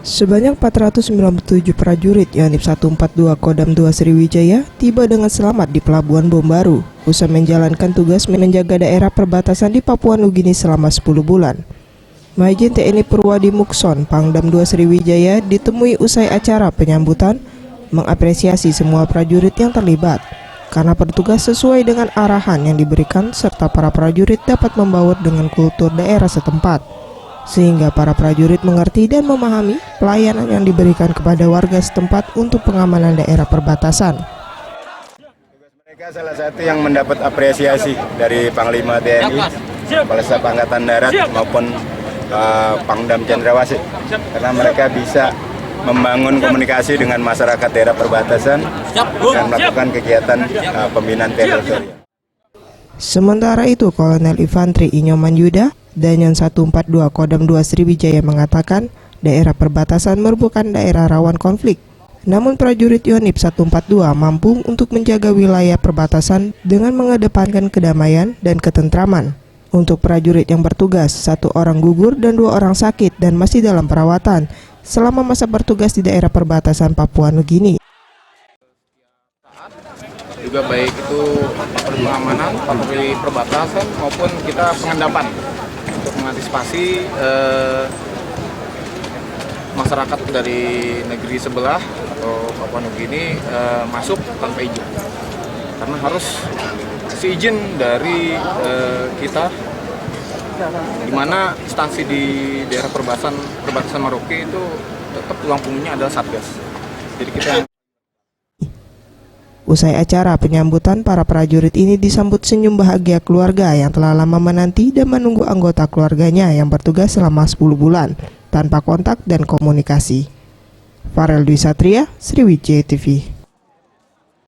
Sebanyak 497 prajurit Yonif 142 Kodam 2 Sriwijaya tiba dengan selamat di Pelabuhan Bom Baru usai menjalankan tugas menjaga daerah perbatasan di Papua Nugini selama 10 bulan. Majen TNI Purwadi Mukson, Pangdam 2 Sriwijaya ditemui usai acara penyambutan mengapresiasi semua prajurit yang terlibat karena bertugas sesuai dengan arahan yang diberikan serta para prajurit dapat membaur dengan kultur daerah setempat. Sehingga para prajurit mengerti dan memahami pelayanan yang diberikan kepada warga setempat untuk pengamanan daerah perbatasan. Mereka salah satu yang mendapat apresiasi dari Panglima TNI, Kepala Staf Angkatan Darat maupun Pangdam Cendrawasih, karena mereka bisa membangun komunikasi dengan masyarakat daerah perbatasan dan melakukan kegiatan pembinaan teritorial. Sementara itu, Kolonel Infantri Inyoman Yuda, Danyon 142 Kodam 2 Sriwijaya mengatakan daerah perbatasan merupakan daerah rawan konflik. Namun prajurit Yonif 142 mampu untuk menjaga wilayah perbatasan dengan mengedepankan kedamaian dan ketentraman. Untuk prajurit yang bertugas, 1 orang gugur dan 2 orang sakit dan masih dalam perawatan selama masa bertugas di daerah perbatasan Papua Nugini. Juga baik itu pengamanan, patroli perbatasan maupun kita pengendapan untuk mengantisipasi masyarakat dari negeri sebelah atau Papua Nugini masuk tanpa izin, karena harus seizin dari kita, di mana instansi di daerah perbatasan Merauke itu tetap tulang punggungnya adalah Satgas. Jadi kita Usai acara penyambutan, para prajurit ini disambut senyum bahagia keluarga yang telah lama menanti dan menunggu anggota keluarganya yang bertugas selama 10 bulan tanpa kontak dan komunikasi. Farel Dwi Satria, Sriwijaya TV.